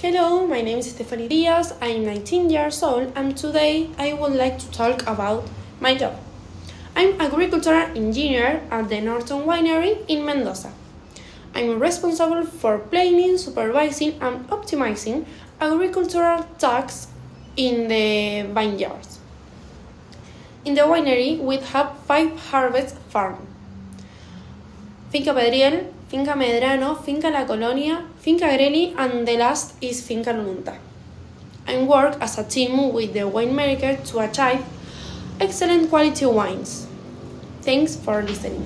Hello, my name is Stephanie Diaz, I'm 19 years old, and today I would like to talk about my job. I'm agricultural engineer at the Norton winery in Mendoza. I'm responsible for planning, supervising, and optimizing agricultural tasks in the vineyards. In the winery, we have 5 harvest farms: Finca Pedriel, Finca Medrano, Finca La Colonia, Finca Greli, and the last is Finca Lununta. I work as a team with the winemaker to achieve excellent quality wines. Thanks for listening.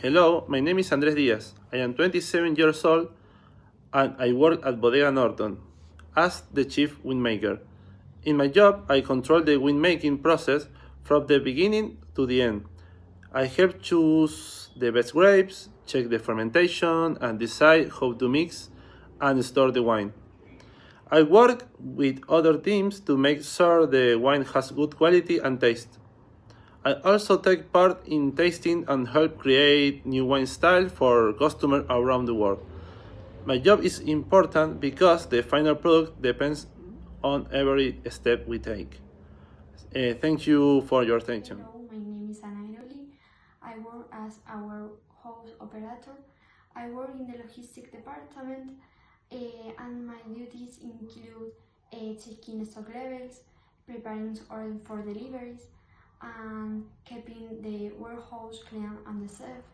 Hello, my name is Andrés Diaz. I am 27 years old and I work at Bodega Norton as the chief winemaker. In my job, I control the winemaking process from the beginning to the end. I help choose the best grapes, check the fermentation, and decide how to mix and store the wine. I work with other teams to make sure the wine has good quality and taste. I also take part in tasting and help create new wine styles for customers around the world. My job is important because the final product depends on every step we take. Thank you for your attention. Hello, my name is Ana Iroli. I work as our house operator. I work in the logistic department and my duties include checking stock levels, preparing orders for deliveries, and keeping the warehouse clean and safe.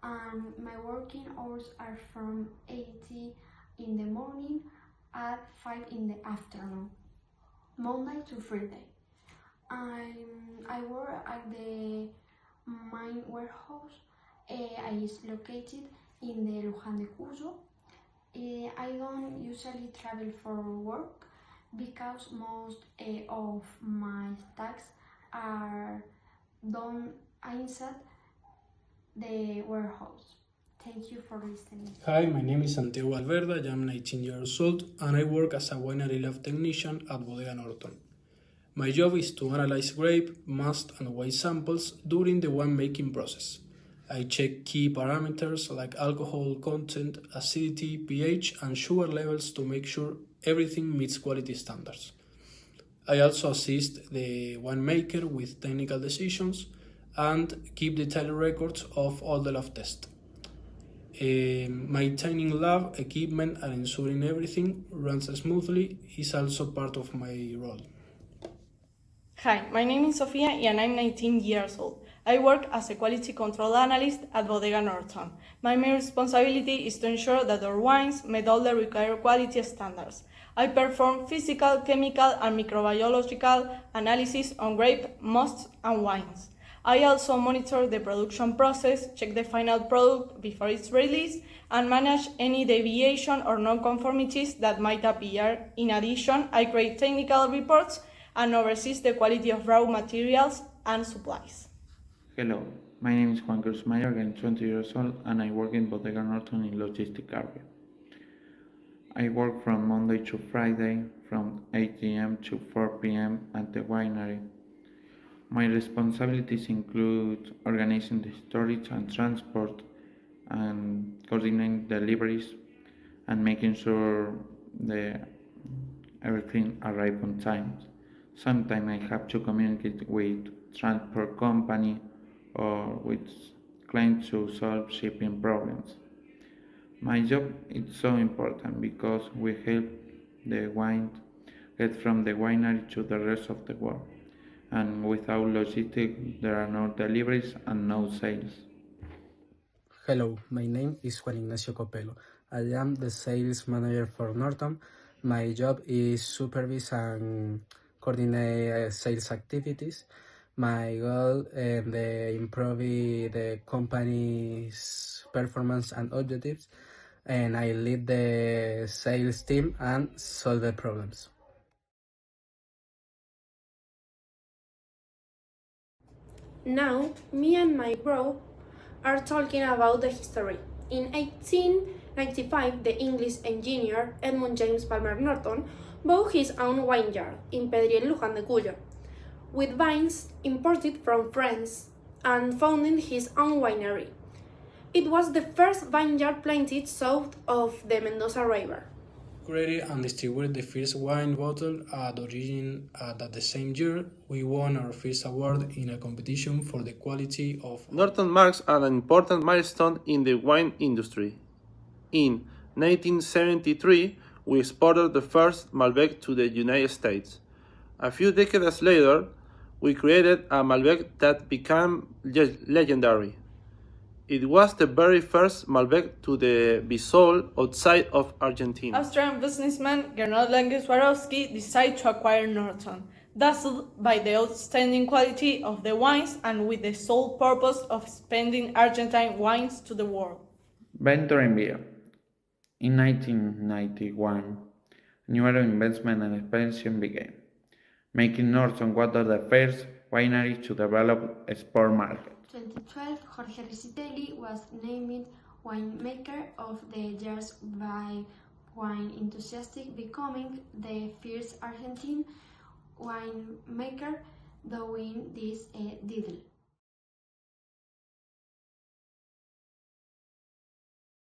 And my working hours are from 8 in the morning at 5 in the afternoon, Monday to Friday. I work at the main warehouse. I is located in the Luján de Cuyo. I don't usually travel for work because most of my tasks are done inside the warehouse. Thank you for listening. Hi, my name is Santiago Alverda, I am 19 years old and I work as a winery lab technician at Bodega Norton. My job is to analyze grape, must and wine samples during the winemaking process. I check key parameters like alcohol content, acidity, pH and sugar levels to make sure everything meets quality standards. I also assist the winemaker with technical decisions and keep detailed records of all the lab tests. Maintaining lab equipment and ensuring everything runs smoothly is also part of my role. Hi, my name is Sofia and I'm 19 years old. I work as a quality control analyst at Bodega Norton. My main responsibility is to ensure that our wines meet all the required quality standards. I perform physical, chemical, and microbiological analysis on grape, musts, and wines. I also monitor the production process, check the final product before it's released, and manage any deviation or non-conformities that might appear. In addition, I create technical reports and oversees the quality of raw materials and supplies. Hello, my name is Juan Cruz Mayer, I'm 20 years old and I work in Bodega Norton in logistic area. I work from Monday to Friday from 8 a.m. to 4 p.m. at the winery. My responsibilities include organizing the storage and transport and coordinating deliveries and making sure everything arrives on time. Sometimes I have to communicate with transport company or with clients to solve shipping problems. My job is so important because we help the wine get from the winery to the rest of the world. And without logistics, there are no deliveries and no sales. Hello, my name is Juan Ignacio Copelo. I am the sales manager for Norton. My job is supervise and coordinate sales activities. My goal is improve the company's performance and objectives, and I lead the sales team and solve the problems. Now, me and my bro are talking about the history. In 1895, the English engineer Edmund James Palmer Norton bought his own vineyard in Pedriel, Luján de Cuyo, with vines imported from France, and founded his own winery. It was the first vineyard planted south of the Mendoza River. created and distributed the first wine bottle at origin, and at the same year, we won our first award in a competition for the quality of Norton marks an important milestone in the wine industry. In 1973, we exported the first Malbec to the United States. A few decades later, we created a Malbec that became legendary. It was the very first Malbec to be sold outside of Argentina. Austrian businessman Gernot Swarovski decided to acquire Norton, dazzled by the outstanding quality of the wines and with the sole purpose of expanding Argentine wines to the world. Venturing beer. In 1991, a new era of investment and expansion began, making Norton one of the first wineries to develop a sport market. 2012, Jorge Riccitelli was named winemaker of the year by Wine Enthusiast, becoming the first Argentine winemaker doing this title.